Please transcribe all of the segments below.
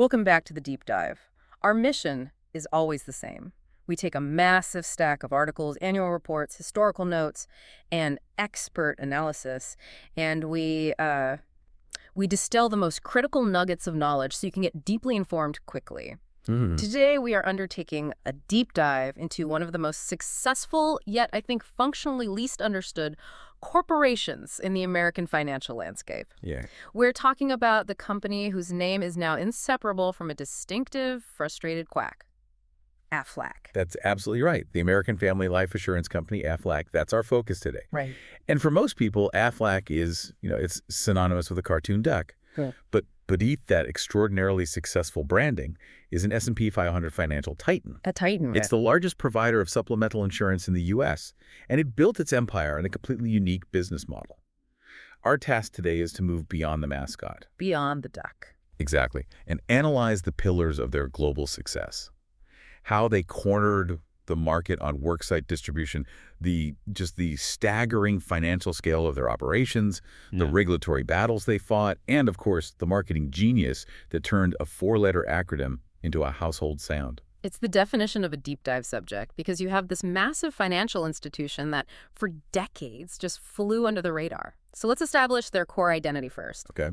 Welcome back to the deep dive. Our mission is always the same. We take a massive stack of articles, annual reports, historical notes, and expert analysis, and we distill the most critical nuggets of knowledge so you can get deeply informed quickly. Today, we are undertaking a deep dive into one of the most successful, yet I think functionally least understood, corporations in the American financial landscape. Yeah. We're talking about the company whose name is now inseparable from a distinctive, frustrated quack. Aflac. That's absolutely right. The American Family Life Assurance Company, Aflac, that's our focus today. Right. And for most people, Aflac is, it's synonymous with a cartoon duck. Good. But beneath that extraordinarily successful branding is an S&P 500 financial titan. A titan. It's the largest provider of supplemental insurance in the U.S., and it built its empire on a completely unique business model. Our task today is to move beyond the mascot. Beyond the duck. Exactly. And analyze the pillars of their global success. How they cornered the market on worksite distribution, the staggering financial scale of their operations, the regulatory battles they fought, and, of course, the marketing genius that turned a four-letter acronym into a household sound. It's the definition of a deep dive subject because you have this massive financial institution that, for decades, just flew under the radar. So let's establish their core identity first. Okay.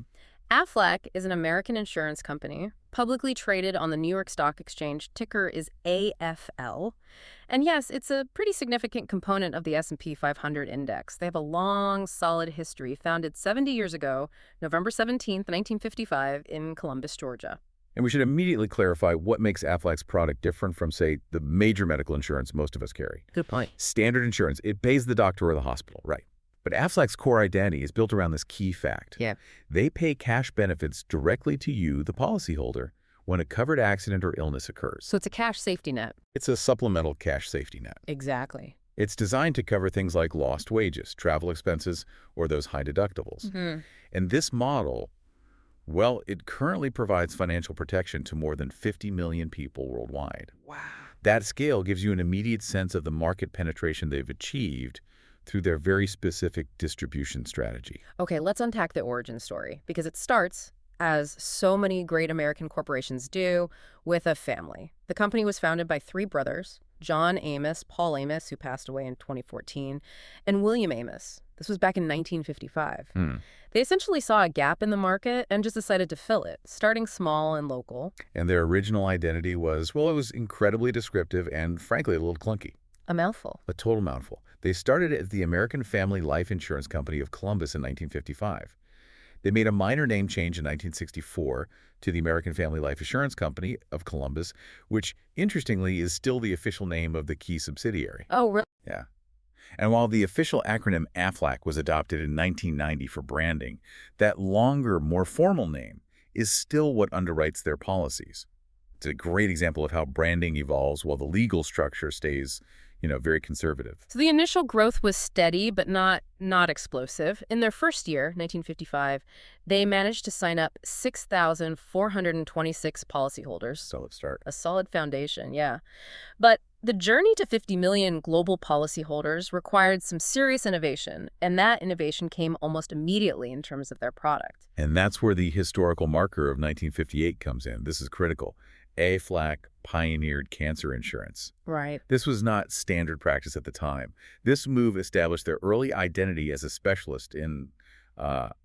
Aflac is an American insurance company, publicly traded on the New York Stock Exchange. Ticker is AFL. And yes, it's a pretty significant component of the S&P 500 index. They have a long, solid history, founded 70 years ago, November 17th, 1955, in Columbus, Georgia. And we should immediately clarify what makes Aflac's product different from, say, the major medical insurance most of us carry. Good point. Standard insurance, it pays the doctor or the hospital, right? But Aflac's core identity is built around this key fact. Yeah. They pay cash benefits directly to you, the policyholder, when a covered accident or illness occurs. So it's a cash safety net. It's a supplemental cash safety net. Exactly. It's designed to cover things like lost wages, travel expenses, or those high deductibles. And this model, well, it currently provides financial protection to more than 50 million people worldwide. Wow. That scale gives you an immediate sense of the market penetration they've achieved through their very specific distribution strategy. Okay, let's unpack the origin story, because it starts, as so many great American corporations do, with a family. The company was founded by three brothers, John Amos, Paul Amos, who passed away in 2014, and William Amos. This was back in 1955. They essentially saw a gap in the market and just decided to fill it, starting small and local. And their original identity was, well, it was incredibly descriptive and, frankly, a little clunky. A mouthful. A total mouthful. They started as the American Family Life Insurance Company of Columbus in 1955. They made a minor name change in 1964 to the American Family Life Assurance Company of Columbus, which, interestingly, is still the official name of the key subsidiary. Oh, really? Yeah. And while the official acronym AFLAC was adopted in 1990 for branding, that longer, more formal name is still what underwrites their policies. It's a great example of how branding evolves while the legal structure stays very conservative. So the initial growth was steady, but not explosive. In their first year, 1955, they managed to sign up 6,426 policyholders. Solid start. A solid foundation, yeah. But the journey to 50 million global policyholders required some serious innovation, and that innovation came almost immediately in terms of their product. And that's where the historical marker of 1958 comes in. This is critical. Aflac pioneered cancer insurance. Right. This was not standard practice at the time. This move established their early identity as a specialist in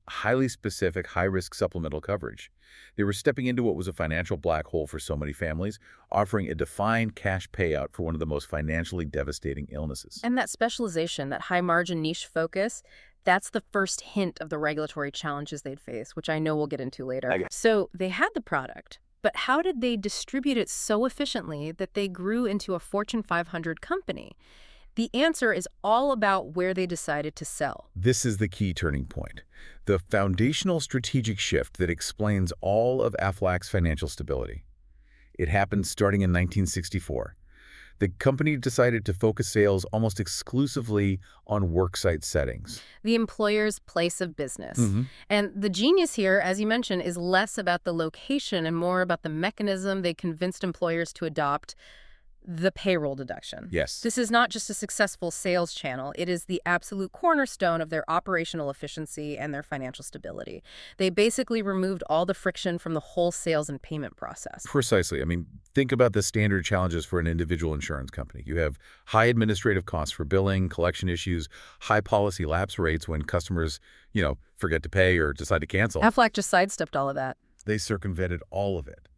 highly specific, high-risk supplemental coverage. They were stepping into what was a financial black hole for so many families, offering a defined cash payout for one of the most financially devastating illnesses. And that specialization, that high-margin niche focus, that's the first hint of the regulatory challenges they'd face, which I know we'll get into later. Okay. So they had the product. But how did they distribute it so efficiently that they grew into a Fortune 500 company? The answer is all about where they decided to sell. This is the key turning point, the foundational strategic shift that explains all of Aflac's financial stability. It happened starting in 1964. The company decided to focus sales almost exclusively on worksite settings. The employer's place of business. And the genius here, as you mentioned, is less about the location and more about the mechanism they convinced employers to adopt. The payroll deduction. Yes. This is not just a successful sales channel. It is the absolute cornerstone of their operational efficiency and their financial stability. They basically removed all the friction from the whole sales and payment process. Precisely. I mean, think about the standard challenges for an individual insurance company. You have high administrative costs for billing, collection issues, high policy lapse rates when customers, forget to pay or decide to cancel. Aflac just sidestepped all of that. They circumvented all of it.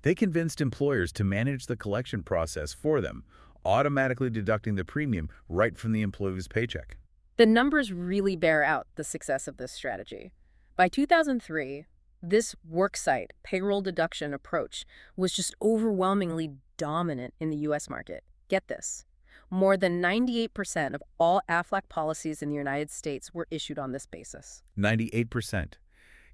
They convinced employers to manage the collection process for them, automatically deducting the premium right from the employee's paycheck. The numbers really bear out the success of this strategy. By 2003, this worksite payroll deduction approach was just overwhelmingly dominant in the U.S. market. Get this. More than 98% of all Aflac policies in the United States were issued on this basis. 98%.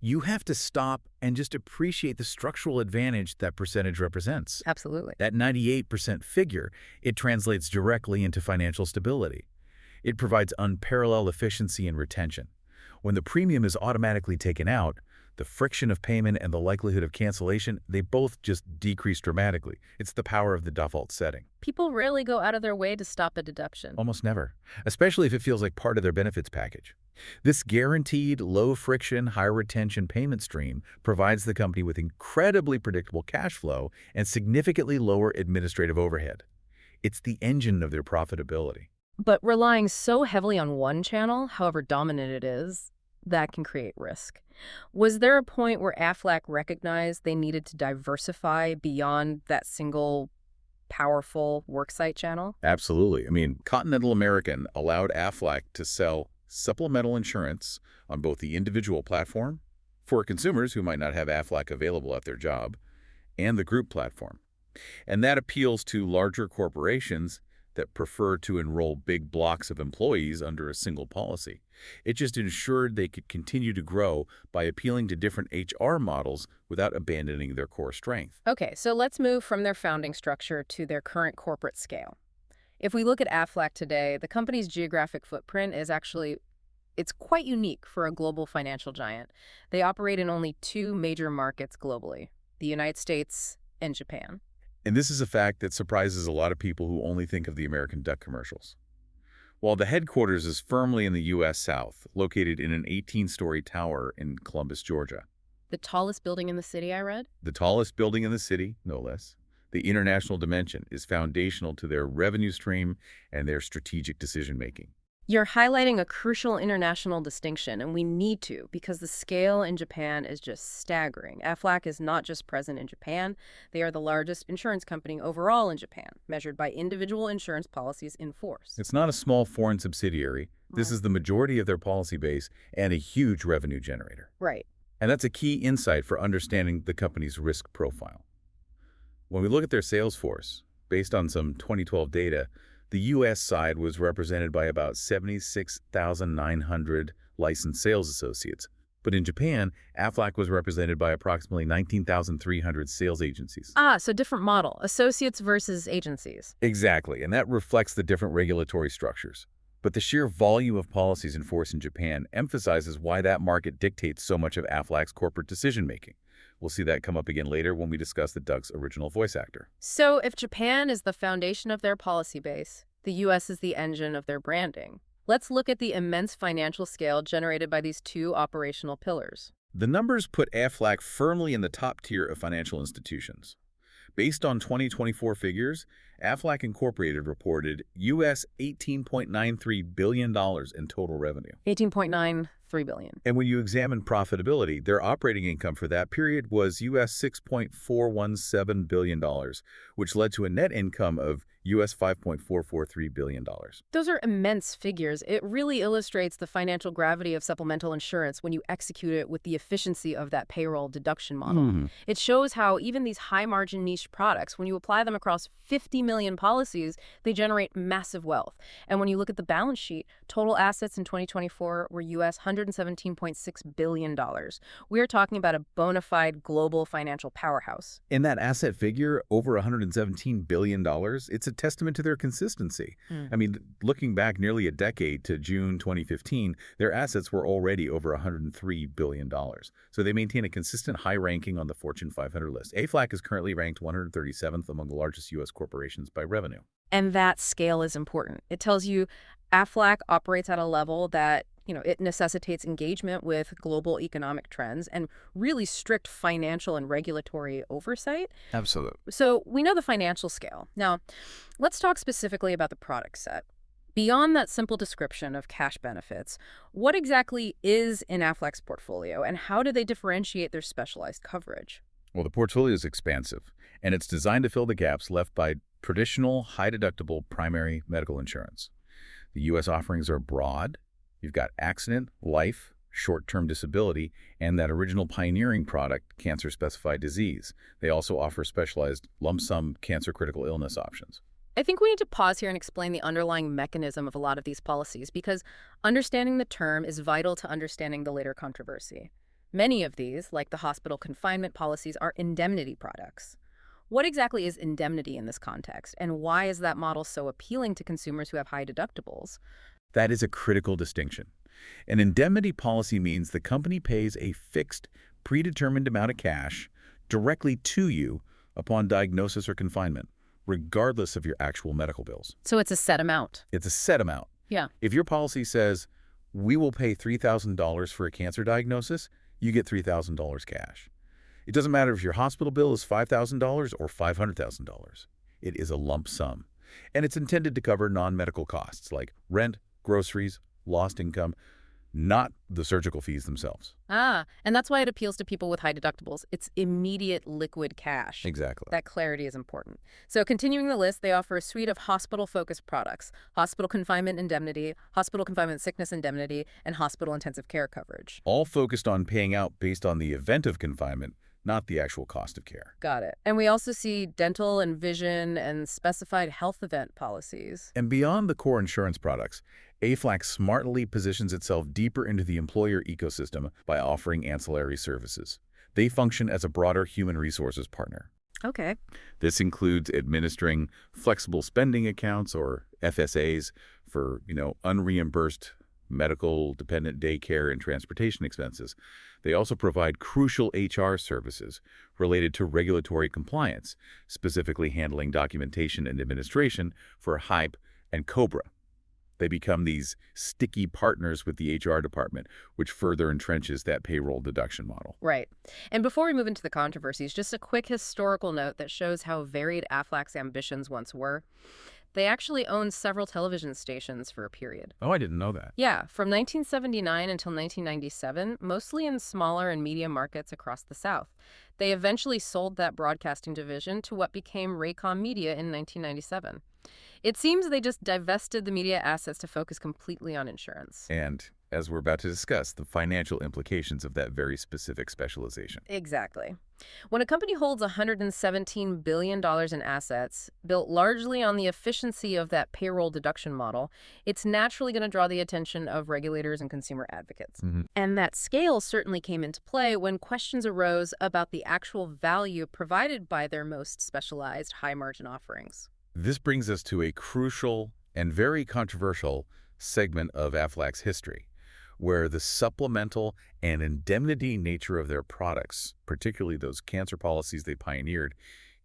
You have to stop and just appreciate the structural advantage that percentage represents. Absolutely. That 98% figure, it translates directly into financial stability. It provides unparalleled efficiency and retention. When the premium is automatically taken out, the friction of payment and the likelihood of cancellation, they both just decrease dramatically. It's the power of the default setting. People rarely go out of their way to stop a deduction. Almost never, especially if it feels like part of their benefits package. This guaranteed, low-friction, high-retention payment stream provides the company with incredibly predictable cash flow and significantly lower administrative overhead. It's the engine of their profitability. But relying so heavily on one channel, however dominant it is, that can create risk. Was there a point where Aflac recognized they needed to diversify beyond that single powerful worksite channel? Absolutely. I mean, Continental American allowed Aflac to sell supplemental insurance on both the individual platform for consumers who might not have Aflac available at their job and the group platform. And that appeals to larger corporations that prefer to enroll big blocks of employees under a single policy. It just ensured they could continue to grow by appealing to different HR models without abandoning their core strength. Okay, so let's move from their founding structure to their current corporate scale. If we look at Aflac today, the company's geographic footprint is it's quite unique for a global financial giant. They operate in only two major markets globally, the United States and Japan. And this is a fact that surprises a lot of people who only think of the American Duck commercials. While the headquarters is firmly in the U.S. South, located in an 18-story tower in Columbus, Georgia. The tallest building in the city, I read? The tallest building in the city, no less. The international dimension is foundational to their revenue stream and their strategic decision-making. You're highlighting a crucial international distinction, and we need to, because the scale in Japan is just staggering. Aflac is not just present in Japan. They are the largest insurance company overall in Japan, measured by individual insurance policies in force. It's not a small foreign subsidiary. This is the majority of their policy base and a huge revenue generator. Right. And that's a key insight for understanding the company's risk profile. When we look at their sales force, based on some 2012 data, the U.S. side was represented by about 76,900 licensed sales associates. But in Japan, Aflac was represented by approximately 19,300 sales agencies. So different model, associates versus agencies. Exactly, and that reflects the different regulatory structures. But the sheer volume of policies in force in Japan emphasizes why that market dictates so much of Aflac's corporate decision-making. We'll see that come up again later when we discuss the Duck's original voice actor. So if Japan is the foundation of their policy base, the U.S. is the engine of their branding. Let's look at the immense financial scale generated by these two operational pillars. The numbers put Aflac firmly in the top tier of financial institutions. Based on 2024 figures, Aflac Incorporated reported U.S. $18.93 billion in total revenue. $18.93 billion. And when you examine profitability, their operating income for that period was U.S. $6.417 billion, which led to a net income of U.S. $5.443 billion. Those are immense figures. It really illustrates the financial gravity of supplemental insurance when you execute it with the efficiency of that payroll deduction model. It shows how even these high-margin niche products, when you apply them across 50 million policies, they generate massive wealth. And when you look at the balance sheet, total assets in 2024 were U.S. $117.6 billion. We are talking about a bona fide global financial powerhouse. In that asset figure, over $117 billion, it's a testament to their consistency. I mean, looking back nearly a decade to June 2015, their assets were already over $103 billion. So they maintain a consistent high ranking on the Fortune 500 list. Aflac is currently ranked 137th among the largest U.S. corporations. implications by revenue. And that scale is important. It tells you Aflac operates at a level that, it necessitates engagement with global economic trends and really strict financial and regulatory oversight. Absolutely. So we know the financial scale. Now, let's talk specifically about the product set. Beyond that simple description of cash benefits, what exactly is in Aflac's portfolio and how do they differentiate their specialized coverage? Well, the portfolio is expansive, and it's designed to fill the gaps left by traditional high-deductible primary medical insurance. The U.S. offerings are broad. You've got accident, life, short-term disability, and that original pioneering product, cancer-specified disease. They also offer specialized lump sum cancer critical illness options. I think we need to pause here and explain the underlying mechanism of a lot of these policies because understanding the term is vital to understanding the later controversy. Many of these, like the hospital confinement policies, are indemnity products. What exactly is indemnity in this context, and why is that model so appealing to consumers who have high deductibles? That is a critical distinction. An indemnity policy means the company pays a fixed, predetermined amount of cash directly to you upon diagnosis or confinement, regardless of your actual medical bills. So it's a set amount. It's a set amount. Yeah. If your policy says, we will pay $3,000 for a cancer diagnosis, you get $3,000 cash. It doesn't matter if your hospital bill is $5,000 or $500,000. It is a lump sum. And it's intended to cover non-medical costs like rent, groceries, lost income, not the surgical fees themselves. And that's why it appeals to people with high deductibles. It's immediate liquid cash. Exactly. That clarity is important. So continuing the list, they offer a suite of hospital-focused products: hospital confinement indemnity, hospital confinement sickness indemnity, and hospital intensive care coverage. All focused on paying out based on the event of confinement, not the actual cost of care. Got it. And we also see dental and vision and specified health event policies. And beyond the core insurance products, Aflac smartly positions itself deeper into the employer ecosystem by offering ancillary services. They function as a broader human resources partner. Okay. This includes administering flexible spending accounts, or FSAs, for, unreimbursed medical, dependent daycare, and transportation expenses. They also provide crucial HR services related to regulatory compliance, specifically handling documentation and administration for HYPE and COBRA. They become these sticky partners with the HR department, which further entrenches that payroll deduction model. Right. And before we move into the controversies, just a quick historical note that shows how varied Aflac's ambitions once were. They actually owned several television stations for a period. Oh, I didn't know that. Yeah, from 1979 until 1997, mostly in smaller and medium markets across the South. They eventually sold that broadcasting division to what became Raycom Media in 1997. It seems they just divested the media assets to focus completely on insurance. And, as we're about to discuss, the financial implications of that very specific specialization. Exactly. When a company holds $117 billion in assets, built largely on the efficiency of that payroll deduction model, it's naturally going to draw the attention of regulators and consumer advocates. And that scale certainly came into play when questions arose about the actual value provided by their most specialized high-margin offerings. This brings us to a crucial and very controversial segment of Aflac's history, where the supplemental and indemnity nature of their products, particularly those cancer policies they pioneered,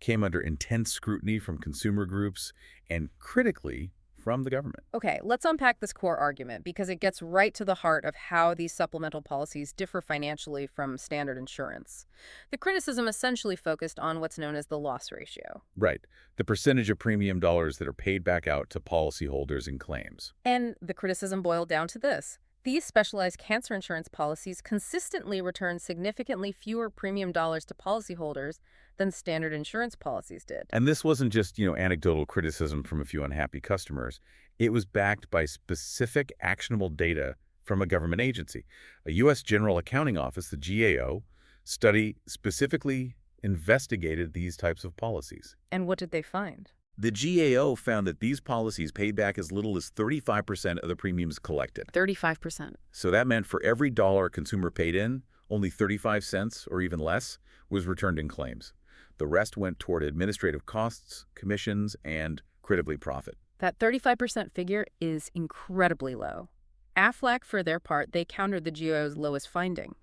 came under intense scrutiny from consumer groups and, critically, from the government. Okay, let's unpack this core argument because it gets right to the heart of how these supplemental policies differ financially from standard insurance. The criticism essentially focused on what's known as the loss ratio. Right, the percentage of premium dollars that are paid back out to policyholders in claims. And the criticism boiled down to this: these specialized cancer insurance policies consistently return significantly fewer premium dollars to policyholders than standard insurance policies did. And this wasn't just, anecdotal criticism from a few unhappy customers. It was backed by specific actionable data from a government agency. A U.S. General Accounting Office, the GAO, study specifically investigated these types of policies. And what did they find? The GAO found that these policies paid back as little as 35% of the premiums collected. 35%. So that meant for every dollar a consumer paid in, only 35 cents or even less was returned in claims. The rest went toward administrative costs, commissions, and, critically, profit. That 35% figure is incredibly low. Aflac, for their part, they countered the GAO's lowest finding.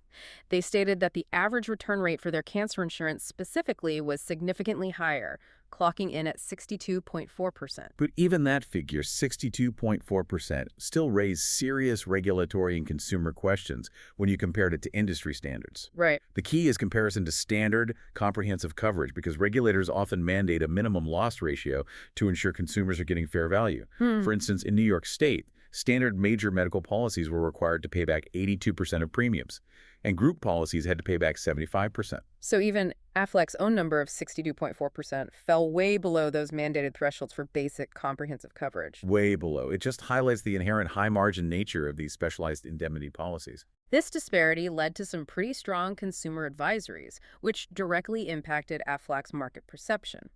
They stated that the average return rate for their cancer insurance specifically was significantly higher, clocking in at 62.4%. But even that figure, 62.4%, still raised serious regulatory and consumer questions when you compared it to industry standards. Right. The key is comparison to standard, comprehensive coverage because regulators often mandate a minimum loss ratio to ensure consumers are getting fair value. For instance, in New York State, standard major medical policies were required to pay back 82% of premiums, and group policies had to pay back 75%. So even Aflac's own number of 62.4% fell way below those mandated thresholds for basic comprehensive coverage. Way below. It just highlights the inherent high-margin nature of these specialized indemnity policies. This disparity led to some pretty strong consumer advisories, which directly impacted Aflac's market perception.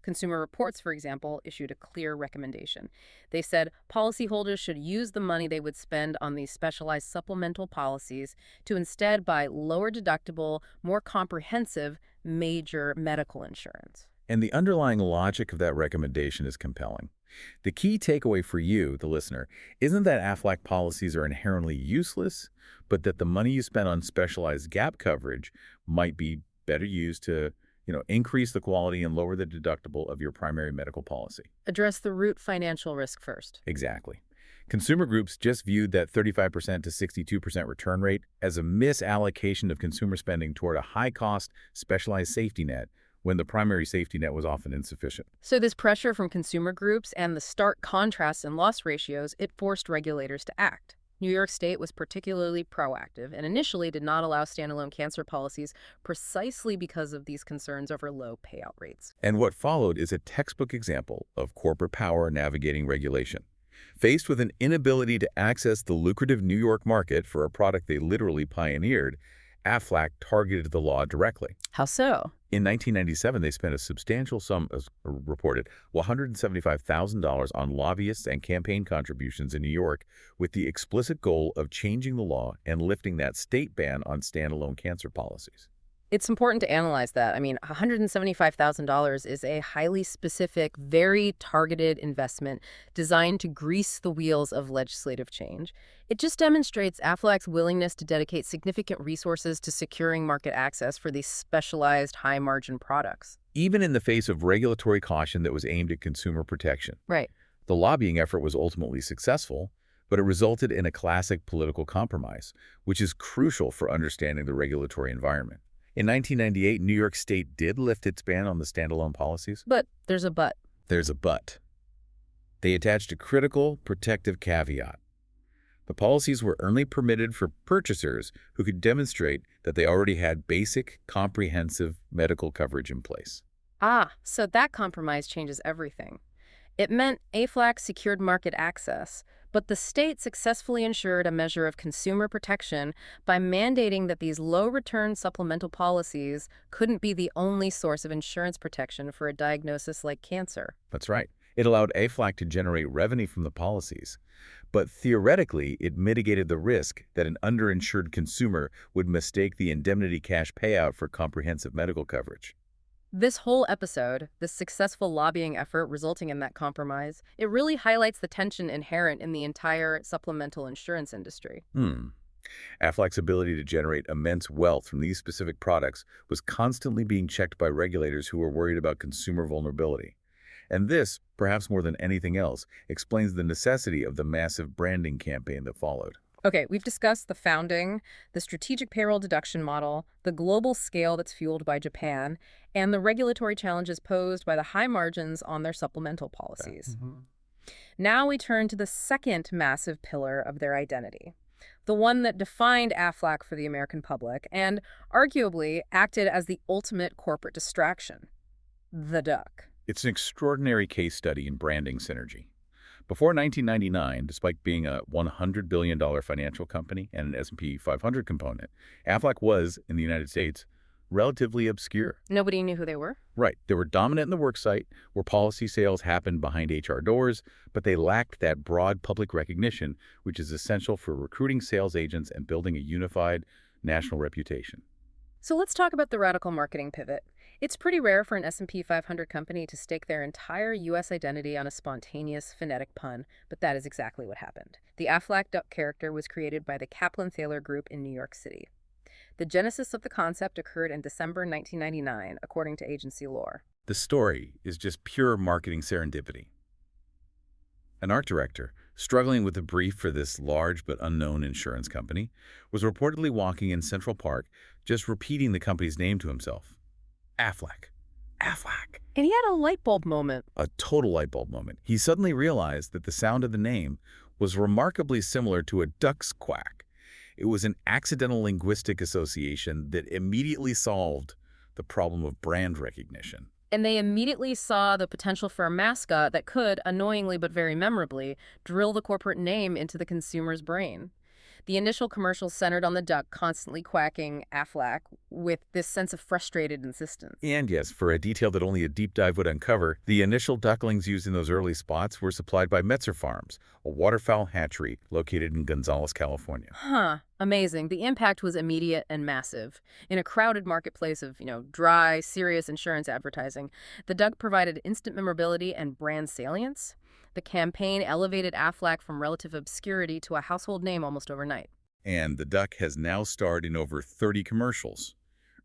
Consumer Reports, for example, issued a clear recommendation. They said policyholders should use the money they would spend on these specialized supplemental policies to instead buy lower deductible, more comprehensive, major medical insurance. And the underlying logic of that recommendation is compelling. The key takeaway for you, the listener, isn't that Aflac policies are inherently useless, but that the money you spend on specialized gap coverage might be better used to increase the quality and lower the deductible of your primary medical policy. Address the root financial risk first. Exactly. Consumer groups just viewed that 35% to 62% return rate as a misallocation of consumer spending toward a high-cost, specialized safety net when the primary safety net was often insufficient. So this pressure from consumer groups and the stark contrast in loss ratios, it forced regulators to act. New York State was particularly proactive and initially did not allow standalone cancer policies precisely because of these concerns over low payout rates. And what followed is a textbook example of corporate power navigating regulation. Faced with an inability to access the lucrative New York market for a product they literally pioneered, Aflac targeted the law directly. How so? In 1997, they spent a substantial sum, as reported, $175,000 on lobbyists and campaign contributions in New York with the explicit goal of changing the law and lifting that state ban on standalone cancer policies. It's important to analyze that. I mean, $175,000 is a highly specific, very targeted investment designed to grease the wheels of legislative change. It just demonstrates Aflac's willingness to dedicate significant resources to securing market access for these specialized, high-margin products. Even in the face of regulatory caution that was aimed at consumer protection. Right. The lobbying effort was ultimately successful, but it resulted in a classic political compromise, which is crucial for understanding the regulatory environment. In 1998, New York State did lift its ban on the standalone policies. But there's a but. There's a but. They attached a critical protective caveat. The policies were only permitted for purchasers who could demonstrate that they already had basic, comprehensive medical coverage in place. So that compromise changes everything. It meant Aflac secured market access, but the state successfully ensured a measure of consumer protection by mandating that these low-return supplemental policies couldn't be the only source of insurance protection for a diagnosis like cancer. That's right. It allowed Aflac to generate revenue from the policies, but theoretically, it mitigated the risk that an underinsured consumer would mistake the indemnity cash payout for comprehensive medical coverage. This whole episode, this successful lobbying effort resulting in that compromise, it really highlights the tension inherent in the entire supplemental insurance industry. Aflac's ability to generate immense wealth from these specific products was constantly being checked by regulators who were worried about consumer vulnerability. And this, perhaps more than anything else, explains the necessity of the massive branding campaign that followed. Okay, we've discussed the founding, the strategic payroll deduction model, the global scale that's fueled by Japan, and the regulatory challenges posed by the high margins on their supplemental policies. Now we turn to the second massive pillar of their identity, the one that defined Aflac for the American public and arguably acted as the ultimate corporate distraction, the duck. It's an extraordinary case study in branding synergy. Before 1999, despite being a $100 billion financial company and an S&P 500 component, Aflac was, in the United States, relatively obscure. Nobody knew who they were? Right. They were dominant in the worksite, where policy sales happened behind HR doors, but they lacked that broad public recognition, which is essential for recruiting sales agents and building a unified national reputation. So let's talk about the radical marketing pivot. It's pretty rare for an S&P 500 company to stake their entire U.S. identity on a spontaneous, phonetic pun, but that is exactly what happened. The Aflac Duck character was created by the Kaplan-Thaler Group in New York City. The genesis of the concept occurred in December 1999, according to agency lore. The story is just pure marketing serendipity. An art director, struggling with a brief for this large but unknown insurance company, was reportedly walking in Central Park, just repeating the company's name to himself. Aflac. Aflac. And he had a light bulb moment. A total light bulb moment. He suddenly realized that the sound of the name was remarkably similar to a duck's quack. It was an accidental linguistic association that immediately solved the problem of brand recognition. And they immediately saw the potential for a mascot that could, annoyingly but very memorably, drill the corporate name into the consumer's brain. The initial commercial centered on the duck constantly quacking Aflac with this sense of frustrated insistence. And yes, for a detail that only a deep dive would uncover, the initial ducklings used in those early spots were supplied by Metzer Farms, a waterfowl hatchery located in Gonzales, California. Huh. Amazing. The impact was immediate and massive. In a crowded marketplace of, dry, serious insurance advertising, the duck provided instant memorability and brand salience. The campaign elevated Aflac from relative obscurity to a household name almost overnight. And the duck has now starred in over 30 commercials,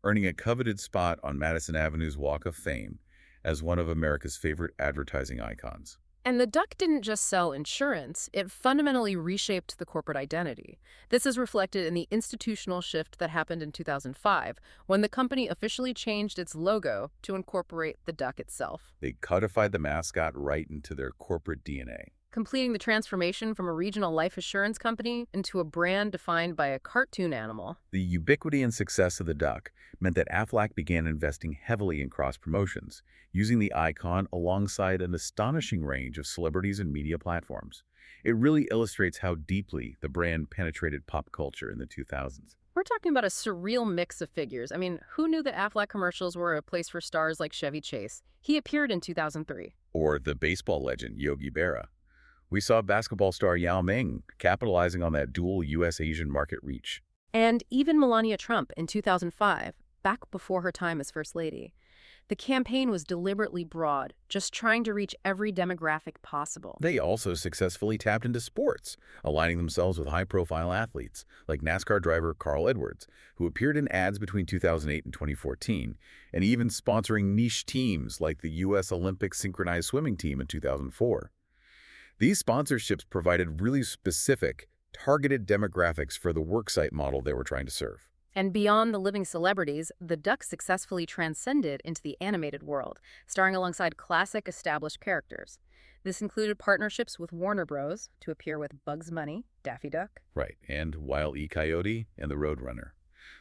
earning a coveted spot on Madison Avenue's Walk of Fame as one of America's favorite advertising icons. And the duck didn't just sell insurance, it fundamentally reshaped the corporate identity. This is reflected in the institutional shift that happened in 2005, when the company officially changed its logo to incorporate the duck itself. They codified the mascot right into their corporate DNA. Completing the transformation from a regional life assurance company into a brand defined by a cartoon animal. The ubiquity and success of the duck meant that Aflac began investing heavily in cross-promotions, using the icon alongside an astonishing range of celebrities and media platforms. It really illustrates how deeply the brand penetrated pop culture in the 2000s. We're talking about a surreal mix of figures. I mean, who knew that Aflac commercials were a place for stars like Chevy Chase? He appeared in 2003. Or the baseball legend Yogi Berra. We saw basketball star Yao Ming capitalizing on that dual U.S.-Asian market reach. And even Melania Trump in 2005, back before her time as First Lady. The campaign was deliberately broad, just trying to reach every demographic possible. They also successfully tapped into sports, aligning themselves with high-profile athletes, like NASCAR driver Carl Edwards, who appeared in ads between 2008 and 2014, and even sponsoring niche teams like the U.S. Olympic synchronized swimming team in 2004. These sponsorships provided really specific, targeted demographics for the worksite model they were trying to serve. And beyond the living celebrities, the duck successfully transcended into the animated world, starring alongside classic established characters. This included partnerships with Warner Bros. To appear with Bugs Bunny, Daffy Duck. Right, and Wile E. Coyote and the Roadrunner.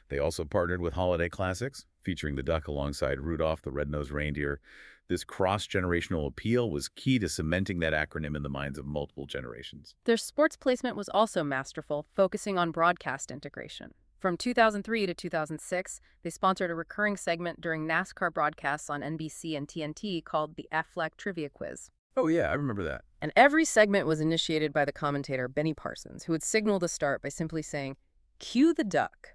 They also partnered with holiday classics, featuring the duck alongside Rudolph the Red-Nosed Reindeer. This cross-generational appeal was key to cementing that acronym in the minds of multiple generations. Their sports placement was also masterful, focusing on broadcast integration. From 2003 to 2006, they sponsored a recurring segment during NASCAR broadcasts on NBC and TNT called the Aflac Trivia Quiz. Oh yeah, I remember that. And every segment was initiated by the commentator Benny Parsons, who would signal the start by simply saying, "Cue the duck."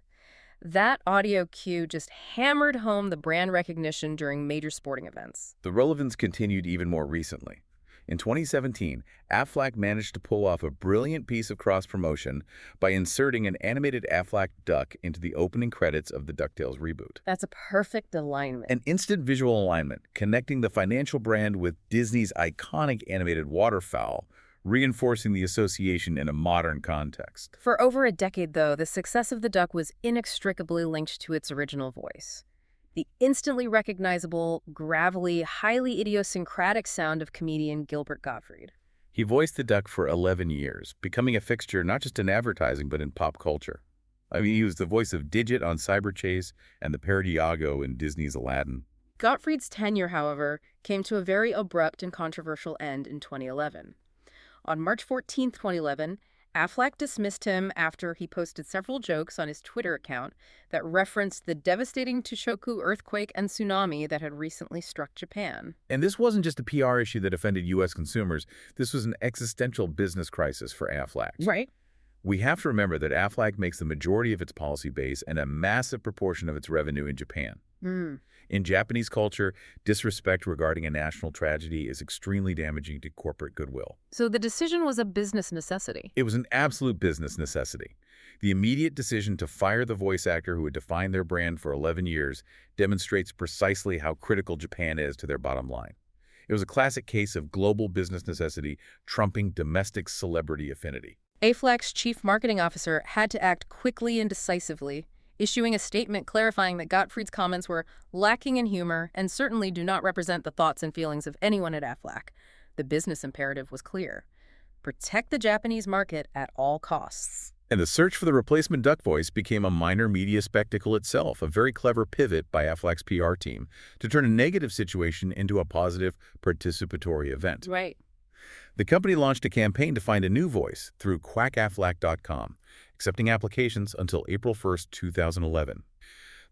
That audio cue just hammered home the brand recognition during major sporting events. The relevance continued even more recently. In 2017, Aflac managed to pull off a brilliant piece of cross-promotion by inserting an animated Aflac Duck into the opening credits of the DuckTales reboot. That's a perfect alignment. An instant visual alignment, connecting the financial brand with Disney's iconic animated waterfowl, reinforcing the association in a modern context. For over a decade, though, the success of the duck was inextricably linked to its original voice. The instantly recognizable, gravelly, highly idiosyncratic sound of comedian Gilbert Gottfried. He voiced the duck for 11 years, becoming a fixture not just in advertising but in pop culture. I mean, he was the voice of Digit on Cyberchase and the parody Iago in Disney's Aladdin. Gottfried's tenure, however, came to a very abrupt and controversial end in 2011. On March 14, 2011, Aflac dismissed him after he posted several jokes on his Twitter account that referenced the devastating Toshoku earthquake and tsunami that had recently struck Japan. And this wasn't just a PR issue that offended U.S. consumers. This was an existential business crisis for Aflac. Right. We have to remember that Aflac makes the majority of its policy base and a massive proportion of its revenue in Japan. Hmm. In Japanese culture, disrespect regarding a national tragedy is extremely damaging to corporate goodwill. So the decision was a business necessity. It was an absolute business necessity. The immediate decision to fire the voice actor who had defined their brand for 11 years demonstrates precisely how critical Japan is to their bottom line. It was a classic case of global business necessity trumping domestic celebrity affinity. Aflac's chief marketing officer had to act quickly and decisively, issuing a statement clarifying that Gottfried's comments were lacking in humor and certainly do not represent the thoughts and feelings of anyone at Aflac. The business imperative was clear: protect the Japanese market at all costs. And the search for the replacement duck voice became a minor media spectacle itself, a very clever pivot by Aflac's PR team to turn a negative situation into a positive, participatory event. Right. The company launched a campaign to find a new voice through quackaflac.com, accepting applications until April 1st, 2011.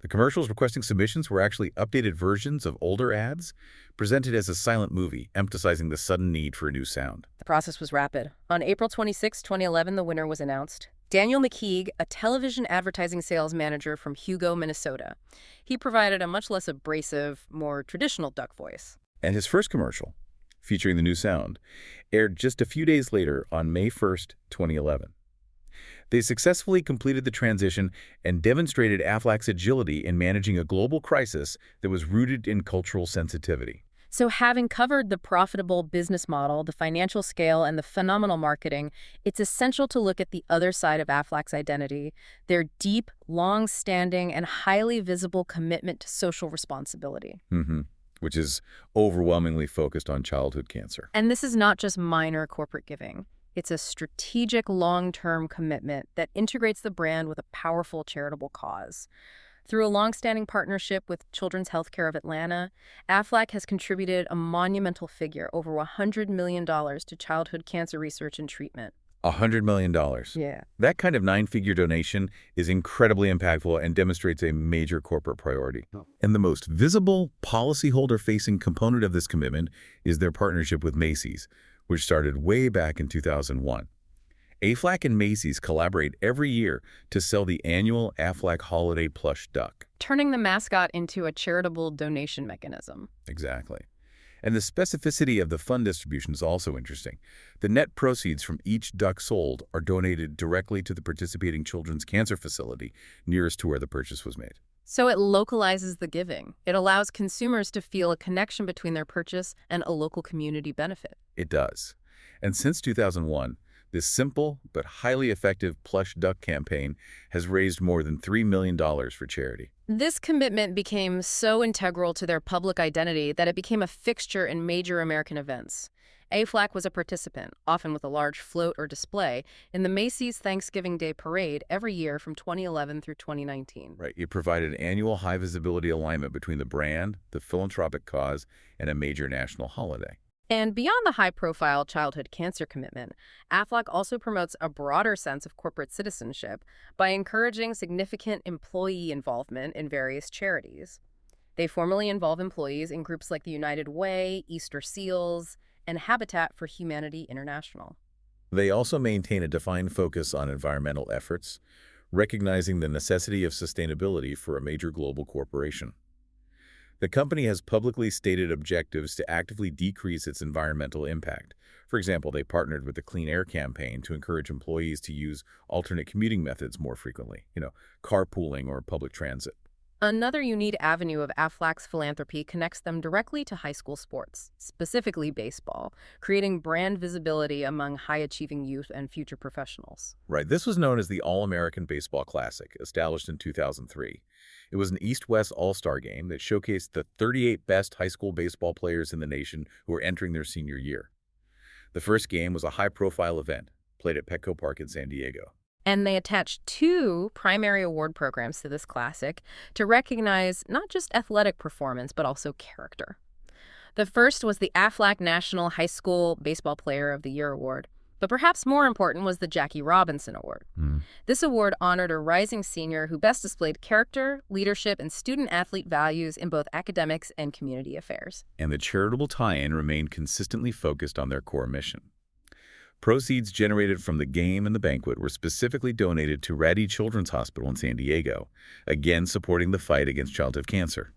The commercials requesting submissions were actually updated versions of older ads, presented as a silent movie, emphasizing the sudden need for a new sound. The process was rapid. On April 26, 2011, the winner was announced. Daniel McKeague, a television advertising sales manager from Hugo, Minnesota. He provided a much less abrasive, more traditional duck voice. And his first commercial, featuring the new sound, aired just a few days later on May 1st, 2011. They successfully completed the transition and demonstrated Aflac's agility in managing a global crisis that was rooted in cultural sensitivity. So having covered the profitable business model, the financial scale, and the phenomenal marketing, it's essential to look at the other side of Aflac's identity, their deep, long-standing, and highly visible commitment to social responsibility. Which is overwhelmingly focused on childhood cancer. And this is not just minor corporate giving. It's a strategic, long-term commitment that integrates the brand with a powerful charitable cause. Through a long-standing partnership with Children's Healthcare of Atlanta, Aflac has contributed a monumental figure, over $100 million, to childhood cancer research and treatment. $100 million. Yeah. That kind of nine-figure donation is incredibly impactful and demonstrates a major corporate priority. And the most visible, policyholder-facing component of this commitment is their partnership with Macy's, which started way back in 2001. Aflac and Macy's collaborate every year to sell the annual Aflac Holiday Plush Duck. Turning the mascot into a charitable donation mechanism. Exactly. And the specificity of the fund distribution is also interesting. The net proceeds from each duck sold are donated directly to the participating children's cancer facility nearest to where the purchase was made. So it localizes the giving. It allows consumers to feel a connection between their purchase and a local community benefit. It does. And since 2001, this simple but highly effective Plush Duck campaign has raised more than $3 million for charity. This commitment became so integral to their public identity that it became a fixture in major American events. Aflac was a participant, often with a large float or display, in the Macy's Thanksgiving Day Parade every year from 2011 through 2019. Right. It provided annual high-visibility alignment between the brand, the philanthropic cause, and a major national holiday. And beyond the high-profile childhood cancer commitment, Aflac also promotes a broader sense of corporate citizenship by encouraging significant employee involvement in various charities. They formally involve employees in groups like the United Way, Easter Seals, and Habitat for Humanity International. They also maintain a defined focus on environmental efforts, recognizing the necessity of sustainability for a major global corporation. The company has publicly stated objectives to actively decrease its environmental impact. For example, they partnered with the Clean Air Campaign to encourage employees to use alternate commuting methods more frequently, carpooling or public transit. Another unique avenue of Aflac's philanthropy connects them directly to high school sports, specifically baseball, creating brand visibility among high-achieving youth and future professionals. Right. This was known as the All-American Baseball Classic, established in 2003. It was an East-West all-star game that showcased the 38 best high school baseball players in the nation who were entering their senior year. The first game was a high-profile event, played at Petco Park in San Diego. And they attached 2 primary award programs to this classic to recognize not just athletic performance, but also character. The first was the Aflac National High School Baseball Player of the Year Award, but perhaps more important was the Jackie Robinson Award. This award honored a rising senior who best displayed character, leadership, and student-athlete values in both academics and community affairs. And the charitable tie-in remained consistently focused on their core mission. Proceeds generated from the game and the banquet were specifically donated to Rady Children's Hospital in San Diego, again supporting the fight against childhood cancer.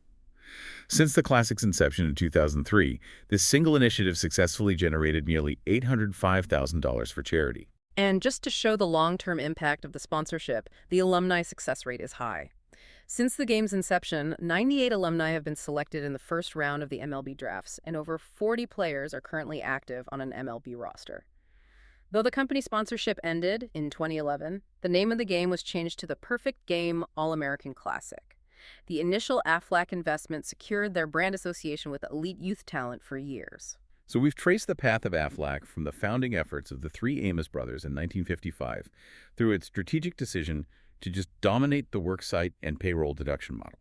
Since the Classic's inception in 2003, this single initiative successfully generated nearly $805,000 for charity. And just to show the long-term impact of the sponsorship, the alumni success rate is high. Since the game's inception, 98 alumni have been selected in the first round of the MLB drafts, and over 40 players are currently active on an MLB roster. Though the company sponsorship ended in 2011, the name of the game was changed to the Perfect Game All-American Classic. The initial Aflac investment secured their brand association with elite youth talent for years. So we've traced the path of Aflac from the founding efforts of the three Amos brothers in 1955 through its strategic decision to just dominate the worksite and payroll deduction model.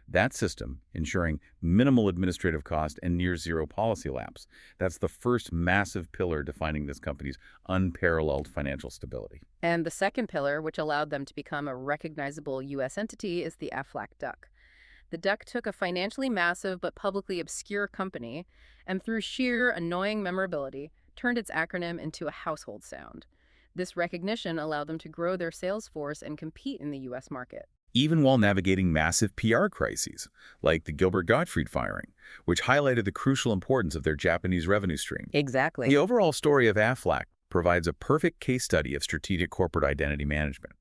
That system, ensuring minimal administrative cost and near-zero policy lapse, that's the first massive pillar defining this company's unparalleled financial stability. And the second pillar, which allowed them to become a recognizable U.S. entity, is the Aflac Duck. The Duck took a financially massive but publicly obscure company and, through sheer annoying memorability, turned its acronym into a household sound. This recognition allowed them to grow their sales force and compete in the U.S. market. Even while navigating massive PR crises, like the Gilbert Gottfried firing, which highlighted the crucial importance of their Japanese revenue stream. Exactly. The overall story of Aflac provides a perfect case study of strategic corporate identity management.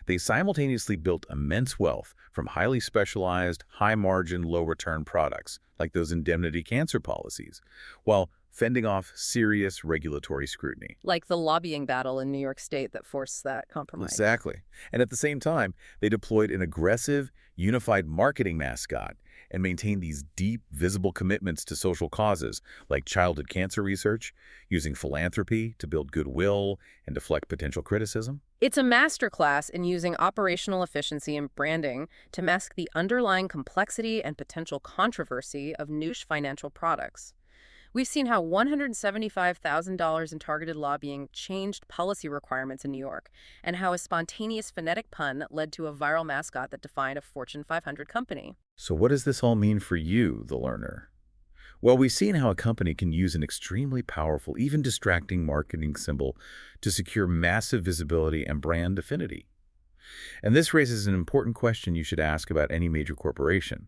They simultaneously built immense wealth from highly specialized, high-margin, low-return products, like those indemnity cancer policies, while fending off serious regulatory scrutiny. Like the lobbying battle in New York State that forced that compromise. Exactly. And at the same time, they deployed an aggressive, unified marketing mascot and maintained these deep, visible commitments to social causes like childhood cancer research, using philanthropy to build goodwill and deflect potential criticism. It's a masterclass in using operational efficiency and branding to mask the underlying complexity and potential controversy of niche financial products. We've seen how $175,000 in targeted lobbying changed policy requirements in New York, and how a spontaneous phonetic pun led to a viral mascot that defined a Fortune 500 company. So what does this all mean for you, the learner? Well, we've seen how a company can use an extremely powerful, even distracting marketing symbol to secure massive visibility and brand affinity. And this raises an important question you should ask about any major corporation.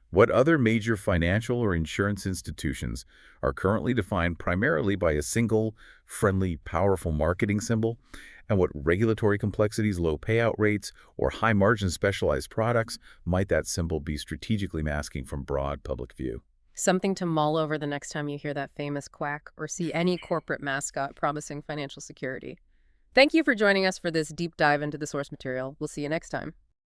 What other major financial or insurance institutions are currently defined primarily by a single, friendly, powerful marketing symbol? And what regulatory complexities, low payout rates, or high-margin specialized products might that symbol be strategically masking from broad public view? Something to mull over the next time you hear that famous quack or see any corporate mascot promising financial security. Thank you for joining us for this deep dive into the source material. We'll see you next time.